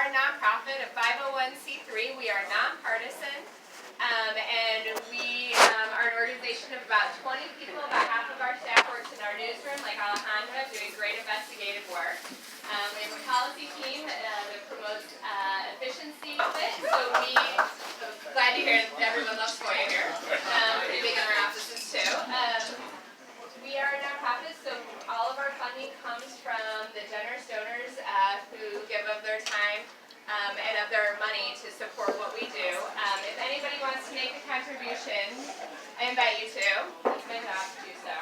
are a nonprofit, a 501c3. We are nonpartisan, and we are an organization of about 20 people. About half of our staff works in our newsroom, like Alejandra, doing great investigative work. We have a policy team that promotes efficiency with it, so glad to hear that everyone loves FOIA here. Pretty big in our offices too. We are a nonprofit, so all of our funding comes from the generous donors who give of their time and of their money to support what we do. If anybody wants to make a contribution, I invite you to. It's my job to do so.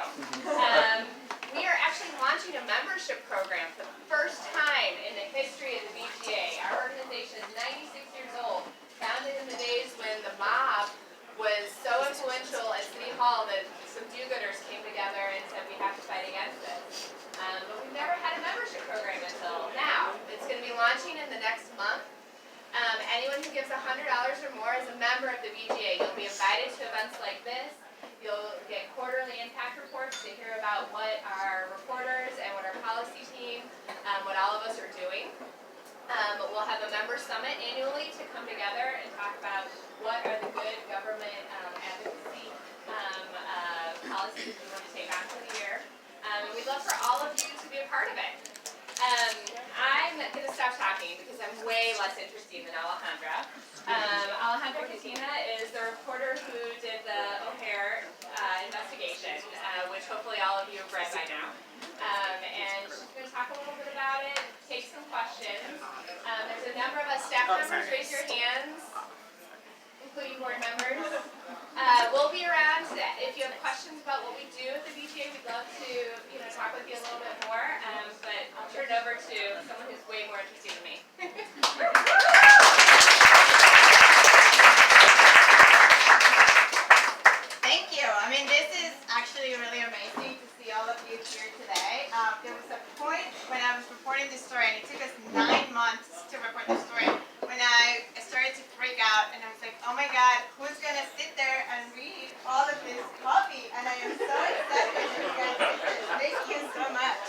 We are actually launching a membership program for the first time in the history of the BGA. Our organization is 96 years old, founded in the days when the mob was so influential at City Hall that some do-gooders came together and said we have to fight against this. But we've never had a membership program until now. It's going to be launching in the next month. Anyone who gives $100 or more is a member of the BGA. You'll be invited to events like this. You'll get quarterly impact reports to hear about what our reporters and what our policy team, what all of us are doing. We'll have a member summit annually to come together and talk about what are the good government advocacy policies we want to take on for the year. And we'd love for all of you to be a part of it. I'm going to stop talking because I'm way less interesting than Alejandra. Alejandra Cancino is the reporter who did the O'Hare investigation, which hopefully all of you have read by now. And she's going to talk a little bit about it, take some questions. There's a number of us staff members, raise your hands, including board members. We'll be around if you have questions about what we do at the BGA. We'd love to talk with you a little bit more, but I'll turn it over to someone who's way more interesting than me. Thank you. I mean, this is actually really amazing to see all of you here today. There was a point when I was reporting this story, and it took us 9 months to report the story, when I started to freak out, and I was like, oh my God, who's going to sit there and read all of this copy? And I am so excited that you guys did this. Thank you so much.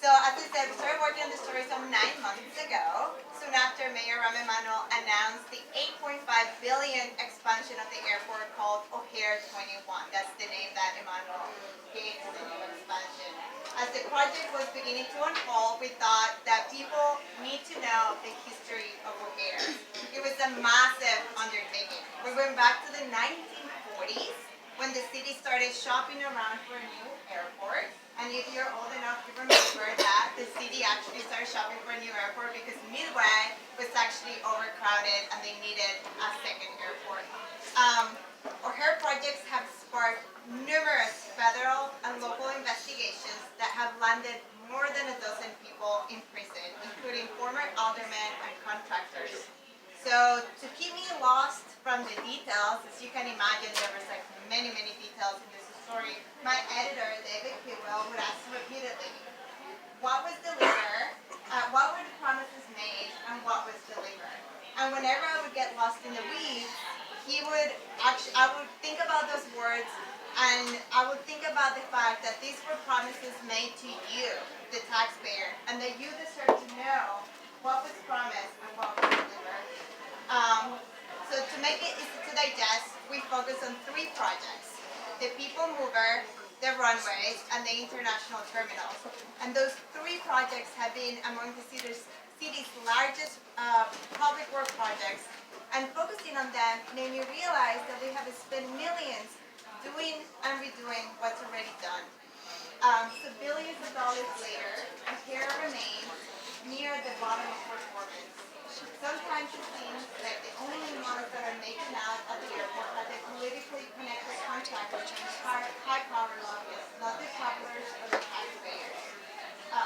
So as I said, we started working on the story some 9 months ago, soon after Mayor Rahm Emanuel announced the $8.5 billion expansion of the airport called O'Hare 21. That's the name that Emanuel gave to the new expansion. As the project was beginning to unfold, we thought that people need to know the history of O'Hare. It was a massive undertaking. We went back to the 1940s when the city started shopping around for a new airport. And if you're old enough to remember that, the city actually started shopping for a new airport because Midway was actually overcrowded and they needed a second airport. O'Hare projects have sparked numerous federal and local investigations that have landed more than a dozen people in prison, including former aldermen and contractors. So to keep me lost from the details, as you can imagine, there was like many details in this story. My editor, David Kidwell, would ask repeatedly, what was delivered, what were the promises made, and what was delivered? And whenever I would get lost in the weeds, I would think about those words, and I would think about the fact that these were promises made to you, the taxpayer, and that you deserve to know what was promised and what was delivered. So to make it easy to digest, we focus on 3 projects: the People Mover, the runways, and the international terminals. And those 3 projects have been among the city's largest public work projects. And focusing on them made me realize that we have spent millions doing and redoing what's already done. So billions of dollars later, O'Hare remains near the bottom of performance. Sometimes it seems like the only ones that are making out at the airport are the politically connected contractors and high-power lobbyists, not the travelers or the taxpayers.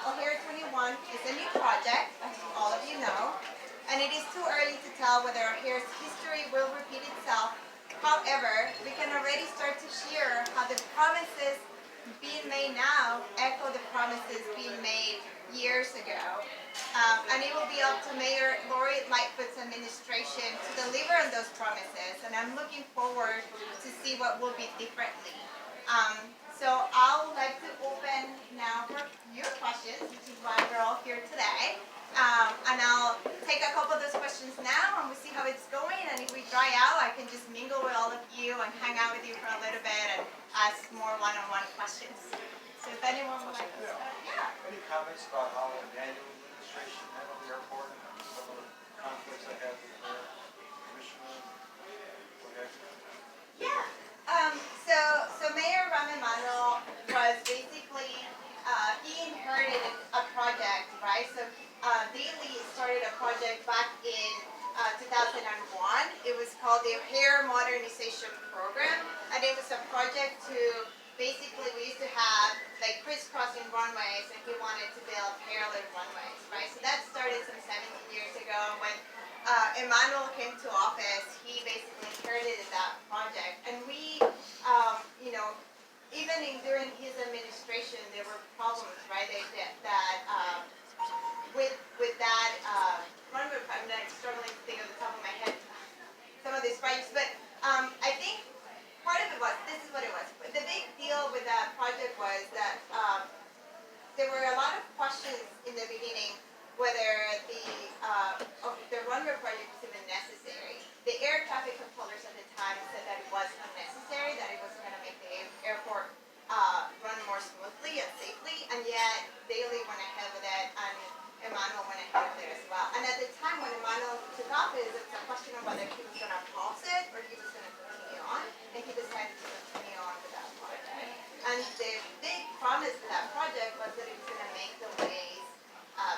O'Hare 21 is a new project, as all of you know, and it is too early to tell whether O'Hare's history will repeat itself. However, we can already start to hear how the promises being made now echo the promises being made years ago. And it will be up to Mayor Lori Lightfoot's administration to deliver on those promises, and I'm looking forward to see what will be differently. So I would like to open now for your questions, which is why we're all here today. And I'll take a couple of those questions now, and we'll see how it's going. And if we dry out, I can just mingle with all of you and hang out with you for a little bit and ask more one-on-one questions. So if anyone would like to start, yeah. Any comments about how the manual administration handled the airport and some of the conflicts I had with the commissioner? What have you? Yeah. So Mayor Ramen Manuel was basically he inherited a project, right? So Daley started a project back in 2001. It was called the Air Modernization Program, and it was a project to basically we used to have like crisscrossing runways, and he wanted to build parallel runways, right? So that started some 17 years ago when Emmanuel came to office. He basically inherited that project, and we, even during his administration, there were problems, right? With that runway. I'm not struggling to think of the top of my head some of these projects, but I think part of it was this is what it was. The big deal with that project was that there were a lot of questions in the beginning whether the runway project was even necessary. The air traffic controllers at the time said that it was unnecessary, that it was going to make the airport run more smoothly and safely, and yet Daley went ahead with it, and Emmanuel went ahead with it as well. And at the time when Emmanuel took office, it was a question of whether he was going to pause it or he was going to continue on, and he decided to continue on with that project. And the big promise to that project was that it was going to make the ways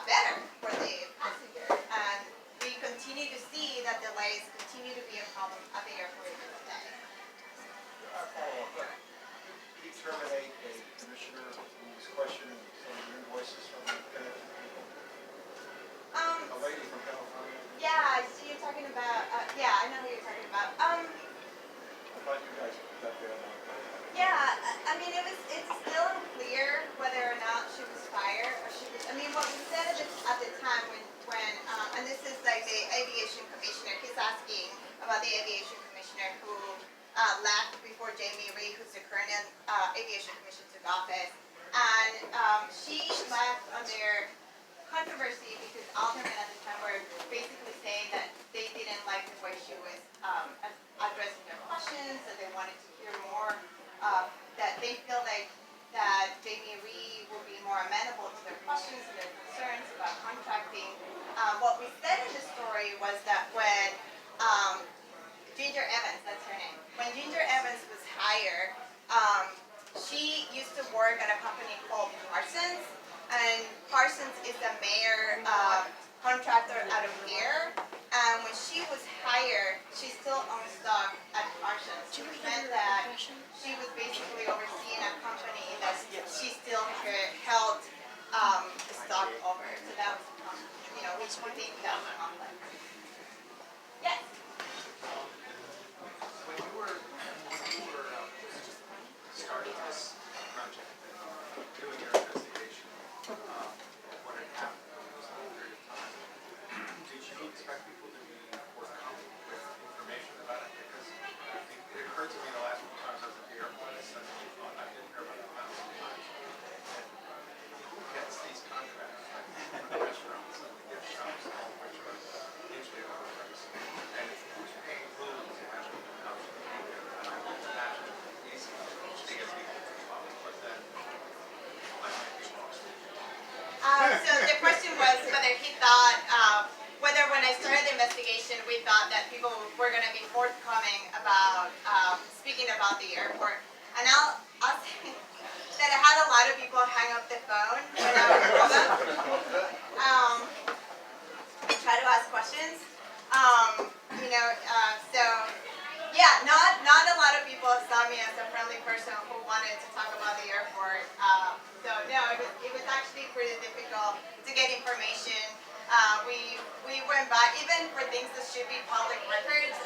better for the passenger. And we continue to see that delays continue to be a problem at the airport today. Did you terminate a commissioner who was questioning some of the invoices from the connected people? A lady from California? Yeah, so you're talking about, yeah, I know who you're talking about. I thought you guys got that on. Yeah, I mean, it's still unclear whether or not she was fired or she was, I mean, what we said at the time when and this is like the aviation commissioner, he's asking about the aviation commissioner who left before Jamie Ree, who's the current aviation commissioner, took office. And she left under controversy because Alderman at the time were basically saying that they didn't like the way she was addressing their questions, that they wanted to hear more, that they feel like that Jamie Ree will be more amenable to their questions and their concerns about contracting. What we said in the story was that when Ginger Evans, that's her name, when Ginger Evans was hired, she used to work at a company called Parsons, and Parsons is the mayor contractor out of here. And when she was hired, she still owned stock at Parsons, which meant that she was basically overseeing a company that she still held the stock over. So that was, which we think that was a conflict. Yes. When you were starting this project, doing your investigation, what had happened over this long period of time, did you expect people to be forthcoming with information about it? Because it occurred to me the last few times I was at the airport, I suddenly thought I didn't hear about it 1,000 times. And who gets these contracts? Like the restaurants and the gift shops, all of which are usually overpriced. And who's paying rules to actually come to the program? And I would imagine it's easy to get people to come, but then I might be lost. So the question was whether he thought, whether when I started the investigation, we thought that people were going to be forthcoming about speaking about the airport. And I'll say that I had a lot of people hang up the phone when I would call them. Try to ask questions. So yeah, not a lot of people saw me as a friendly person who wanted to talk about the airport. So no, it was actually pretty difficult to get information. We went back, even for things that should be public records.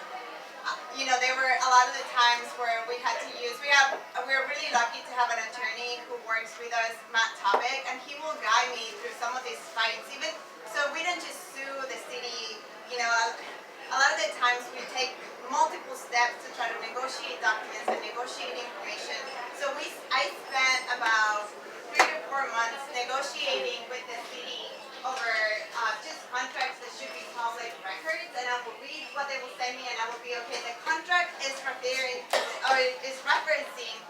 There were a lot of the times where we had to use, we're really lucky to have an attorney who works with us, Matt Topic, and he will guide me through some of these fights. Even so, we don't just sue the city. A lot of the times we take multiple steps to try to negotiate documents and negotiate information. So I spent about 3 to 4 months negotiating with the city over just contracts that should be public records, and I will read what they will send me, and I will be okay. The contract is referring or is referencing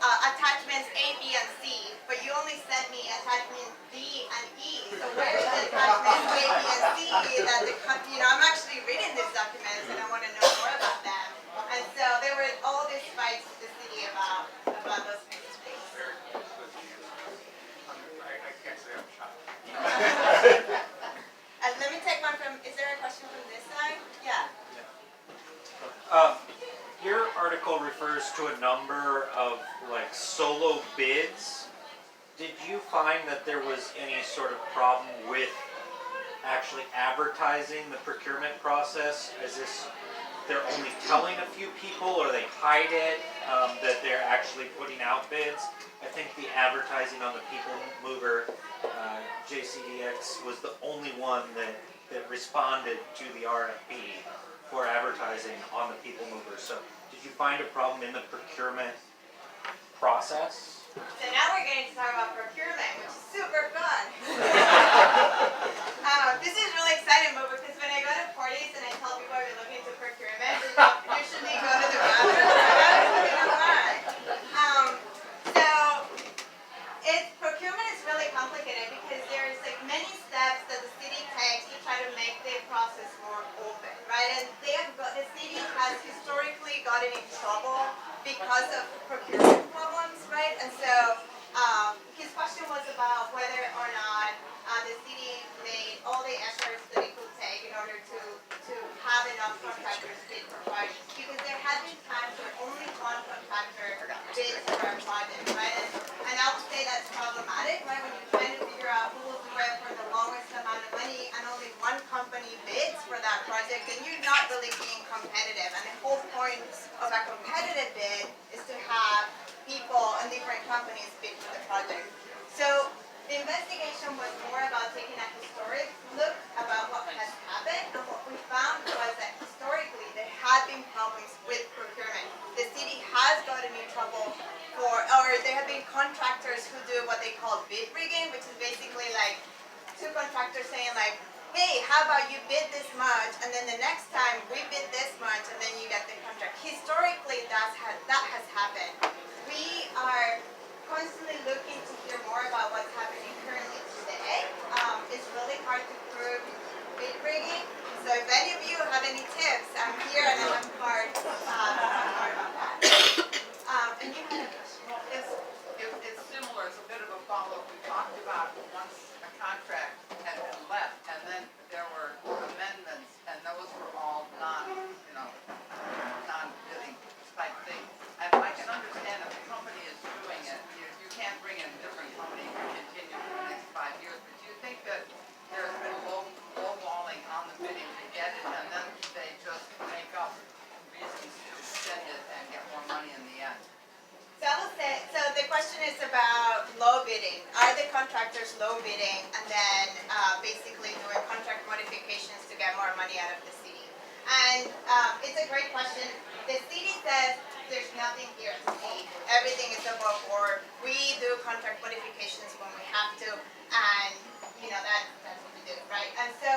attachments A, B, and C, but you only sent me attachment D and E. So where is the attachment A, B, and C that I'm actually reading these documents and I want to know more about them. And so there were all these fights with the city about those kinds of things. Very good answer. I can't say I'm shocked. Let me take one from, is there a question from this side? Yeah. Your article refers to a number of like solo bids. Did you find that there was any sort of problem with actually advertising the procurement process? Is this they're only telling a few people, or they hide it, that they're actually putting out bids? I think the advertising on the People Mover JCDX was the only one that responded to the RFP for advertising on the People Mover. So did you find a problem in the procurement process? So now we're getting to talk about procurement, which is super fun. This is really exciting, but because when I go to parties and I tell people I'm looking into procurement, they usually go to the bathroom. Procurement is really complicated because there's like many steps that the city takes to try to make the process more open, right? And the city has historically gotten in trouble because of procurement problems, right? And so his question was about whether or not the city made all the efforts that it could take in order to have enough contractors bid for projects. Because there had been times where only one contractor bids for a project, right? And I would say that's problematic, right? When you're trying to figure out who will do it for the lowest amount of money and only one company bids for that project, then you're not really being competitive. And the whole point of a competitive bid is to have people and different companies bid for the project. So the investigation was more about taking a historic look about what has happened, and what we found was that historically there had been problems with procurement. The city has gotten in trouble or there have been contractors who do what they call bid rigging, which is basically like two contractors saying like, hey, how about you bid this much, and then the next time we bid this much, and then you get the contract. Historically, that has happened. We are constantly looking to hear more about what's happening currently today. It's really hard to prove bid rigging. So if any of you have any tips, I'm here and I'm hard to talk more about that. And you had a question. It's similar, it's a bit of a follow-up. We talked about once a contract had been left, and then there were amendments, and those were all non-bidding type things. And I can understand if a company is doing it, you can't bring in a different company to continue for the next 5 years. But do you think that there's been lowballing on the bidding to get it, and then they just make up reasons to extend it and get more money in the end? So I will say, so the question is about low bidding. Are the contractors low bidding and then basically doing contract modifications to get more money out of the city? And it's a great question. The city says there's nothing here to see. Everything is above board. We do contract modifications when we have to, and that's what we do, right? And so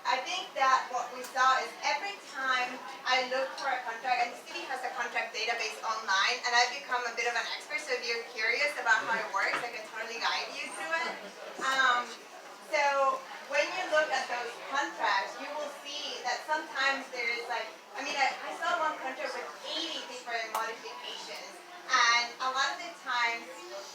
I think that what we saw is every time I look for a contract, and the city has a contract database online, and I've become a bit of an expert, so if you're curious about how it works, I can totally guide you through it. So when you look at those contracts, you will see that sometimes there is like, I saw one contract with 80 different modifications, and a lot of the times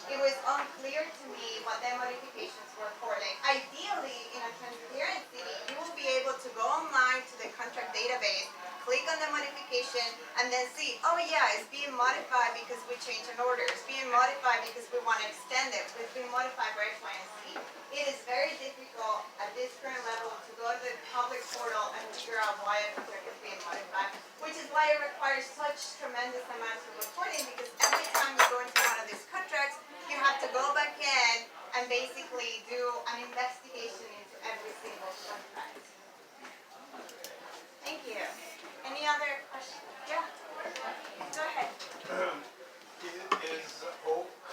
it was unclear to me what their modifications were for. Like ideally, in a transparent city, you will be able to go online to the contract database, click on the modification, and then see, oh yeah, it's being modified because we changed an order. It's being modified because we want to extend it. It's being modified by X, Y, and Z. It is very difficult at this current level to go to the public portal and figure out why a contract is being modified, which is why it requires such tremendous amounts of reporting, because every time you go into one of these contracts, you have to go back in and basically do an investigation into every single contract. Thank you. Any other questions? Yeah. Go ahead. Is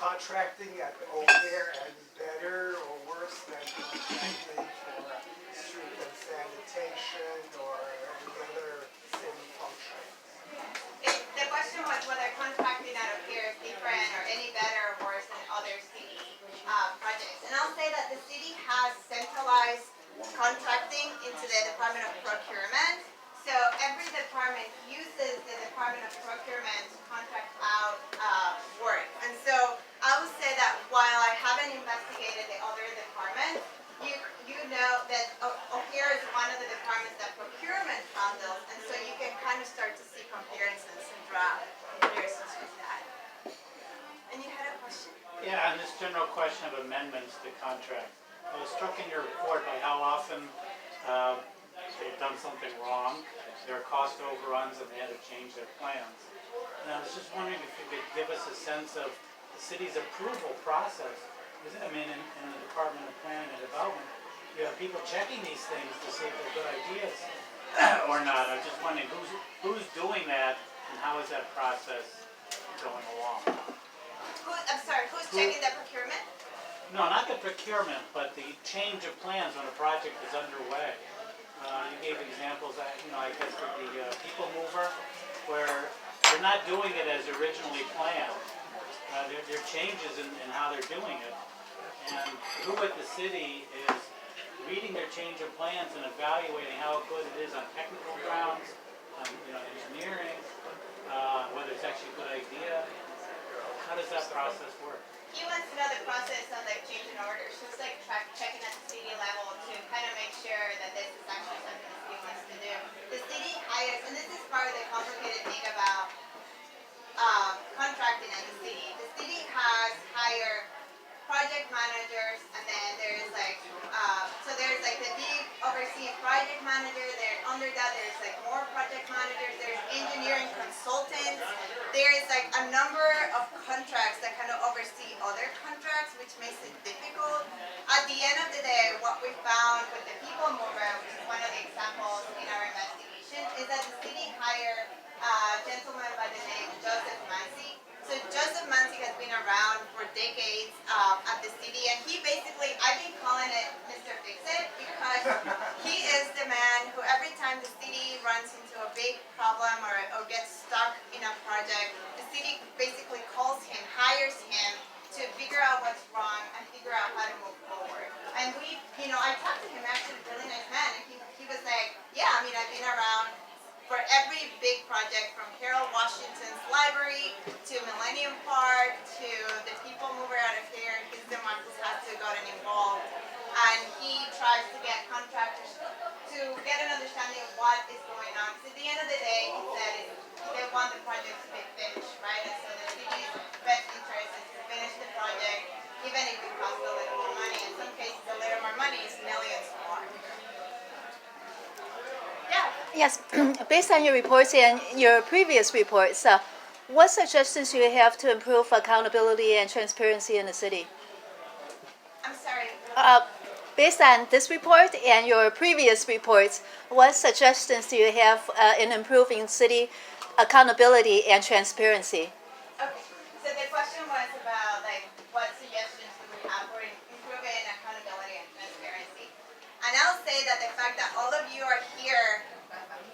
contracting at O'Hare any better or worse than contracting for street and sanitation or any other city function? The question was whether contracting out of here is different or any better or worse than other city projects. And I'll say that the city has centralized contracting into the Department of Procurement. So every department uses the Department of Procurement to contract out work. And so I would say that while I haven't investigated the other departments, you know that O'Hare is one of the departments that procurement handles, and so you can kind of start to see comparisons and draw comparisons with that. And you had a question? Yeah, on this general question of amendments to contracts, I was struck in your report by how often they've done something wrong, there are cost overruns, and they had to change their plans. And I was just wondering if you could give us a sense of the city's approval process. I mean, in the Department of Planning and Development, you have people checking these things to see if they're good ideas or not. I was just wondering who's doing that and how is that process going along? I'm sorry, who's checking the procurement? No, not the procurement, but the change of plans when a project is underway. You gave examples, I guess with the people mover, where they're not doing it as originally planned. There are changes in how they're doing it. And who at the city is reading their change of plans and evaluating how good it is on technical grounds, on engineering, whether it's actually a good idea. How does that process work? He wants to know the process of like changing orders. So it's like checking at the city level to kind of make sure that this is actually something the city wants to do. The city hires, and this is part of the complicated thing about contracting at the city. The city has hired project managers, and then there's like the big overseas project manager. There under that there's like more project managers. There's engineering consultants. There's like a number of contracts that kind of oversee other contracts, which makes it difficult. At the end of the day, what we found with the people mover, which is one of the examples in our investigation, is that the city hired a gentleman by the name Joseph Mansi. So Joseph Mansi has been around for decades at the city, and he basically, I've been calling it Mr. Fix-It, because he is the man who every time the city runs into a big problem or gets stuck in a project, the city basically calls him, hires him to figure out what's wrong and figure out how to move forward. And I talked to him, actually a really nice man, and he was like, yeah, I mean, I've been around for every big project, from Harold Washington's library to Millennium Park to the people mover out of here. He's the one who has to gotten involved, and he tries to get contractors to get an understanding of what is going on. Because at the end of the day, he said they want the project to be finished, right? And so the city's best interest is to finish the project, even if it costs a little more money. In some cases, a little more money is millions more. Yes, based on your reports and your previous reports, what suggestions do you have to improve accountability and transparency in the city? I'm sorry. Based on this report and your previous reports, what suggestions do you have in improving city accountability and transparency? Okay, so the question was about what suggestions do we have for improving accountability and transparency. And I'll say that the fact that all of you are here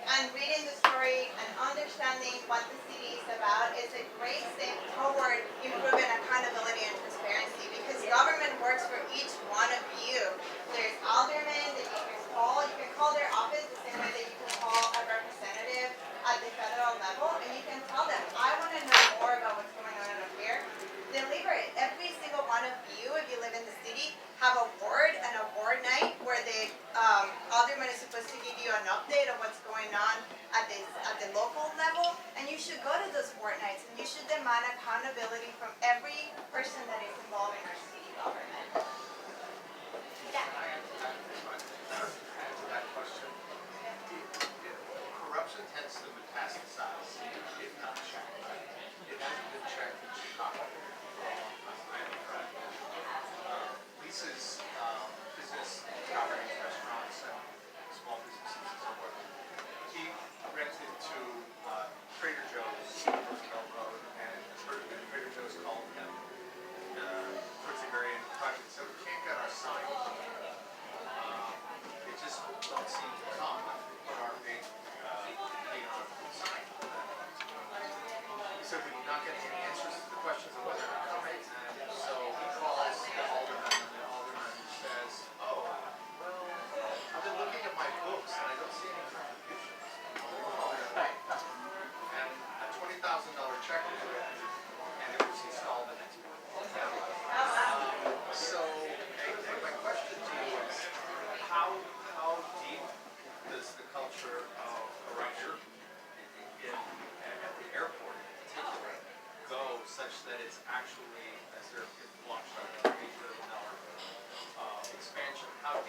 and reading the story and understanding what the city is about is a great step toward improving accountability and transparency, because government works for each one of you. There's aldermen that you can call. You can call their office the same way that you can call a representative at the federal level, and you can tell them, I want to know more about what's going on up here. Deliver it. Every single one of you, if you live in the city, have a ward and a ward night where the alderman is supposed to give you an update of what's going on at the local level, and you should go to those ward nights, and you should demand accountability from every person that is involved in our city government. Yeah. Add to that question. Corruption tends to metastasize if not checked. It hasn't been checked in Chicago for a long time. I am correct. Lisa's business operating restaurants and small businesses and so forth. He rented to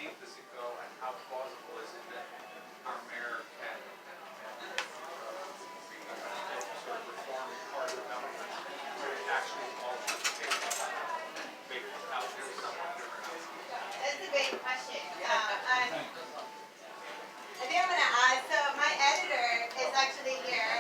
deep does it go, and how plausible is it that our mayor can sort of reform part of the government to actually alter the case and make it out there somewhat different outcome? That's a great question. And I think I'm gonna ask, so my editor is actually here.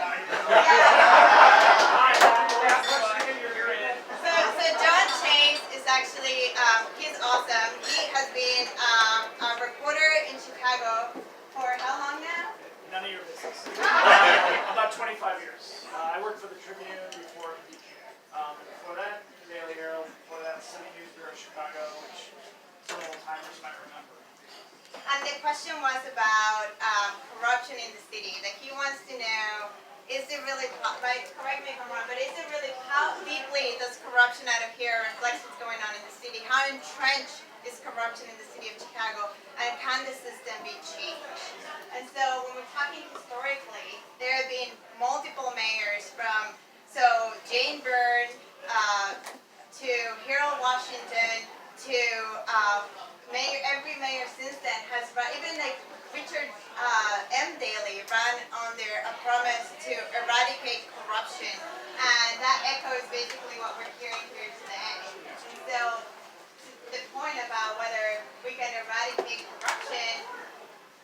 So John Chase is actually, he's awesome. He has been a reporter in Chicago for how long now? None of your business. About 25 years. I worked for the Tribune before BGA. Before that, Daily Herald. Before that, City News Bureau Chicago, which some old timers might remember. And the question was about corruption in the city. Like he wants to know, is it really, right, correct me if I'm wrong, but is it really, how deeply does corruption out of here reflect what's going on in the city? How entrenched is corruption in the city of Chicago? And can the system be changed? And so when we're talking historically, there have been multiple mayors from, so Jane Byrne to Harold Washington to every mayor since then has run, even like Richard M. Daley ran under a promise to eradicate corruption. And that echoes basically what we're hearing here today. And so the point about whether we can eradicate corruption,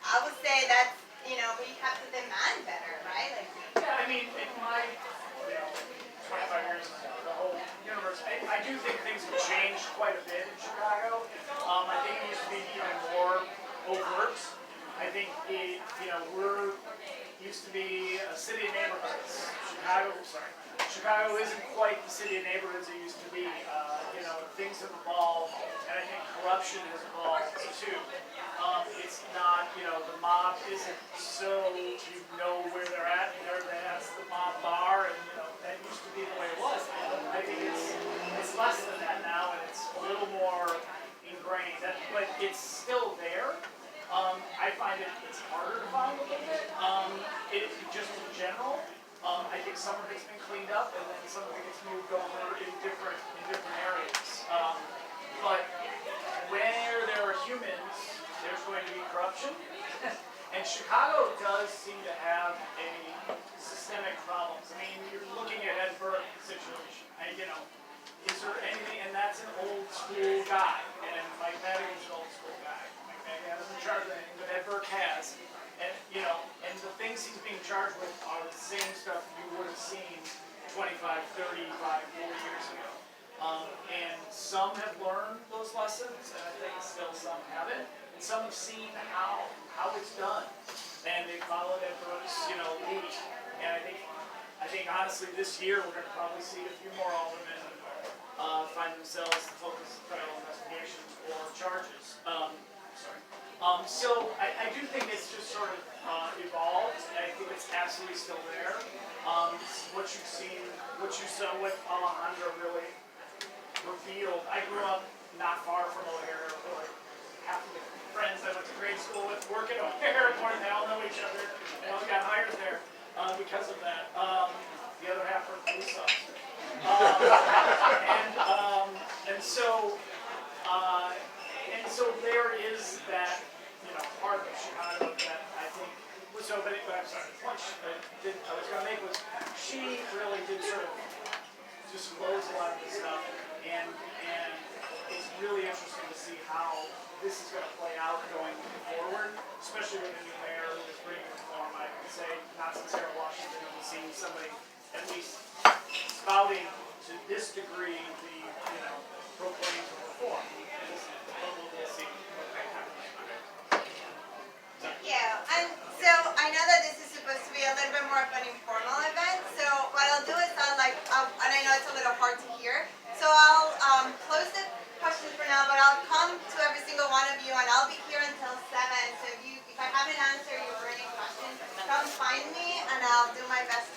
I would say that's, you know, we have to demand better, right? Like, Yeah, I mean, in my 25 years, the whole universe, I do think things have changed quite a bit in Chicago. I think it used to be even more overt. I think it, used to be a city of neighborhoods. Chicago isn't quite the city of neighborhoods it used to be. Things have evolved, and I think corruption has evolved too. It's not, the mob isn't so you know where they're at, that's the mob bar, and that used to be the way it was. I think it's less than that now, and it's a little more ingrained. But it's still there. I find it's harder to find a little bit. Just in general, I think some of it's been cleaned up, and then some of it gets moved over in different areas. But where there are humans, there's going to be corruption. And Chicago does seem to have a systemic problems. I mean, you're looking at Ed Burke's situation. Is there anything, and that's an old school guy, and Mike Madigan's an old school guy. Mike Madigan hasn't charged with anything, but Ed Burke has. And, and the things he's being charged with are the same stuff you would have seen 25, 35, 40 years ago. And some have learned those lessons, and I think still some haven't. And some have seen how it's done, and they followed Ed Burke's, lead. And I think honestly this year we're going to probably see a few more aldermen find themselves the focus of federal investigations or charges. So I do think it's just sort of evolved. I think it's absolutely still there. What what Alejandra really revealed. I grew up not far from O'Hare. Half of the friends I went to grade school with work at O'Hare. They all know each other. They all got hired there because of that. The other half are police officers. And so there is that, part of Chicago that I think. But I'm sorry. The point I was going to make was she really did sort of disclose a lot of this stuff, and it's really interesting to see how this is going to play out going forward, especially with the new mayor who is bringing reform. I would say not since Harold Washington have we seen somebody at least spouting to this degree the proclaims of reform. We'll see what may happen. yeah, and so I know that this is supposed to be a little bit more of an informal event. So what I'll do is and I know it's a little hard to hear. So I'll close the questions for now, but I'll come to every single one of you, and I'll be here until 7. So if I haven't answered your burning questions, come find me, and I'll do my best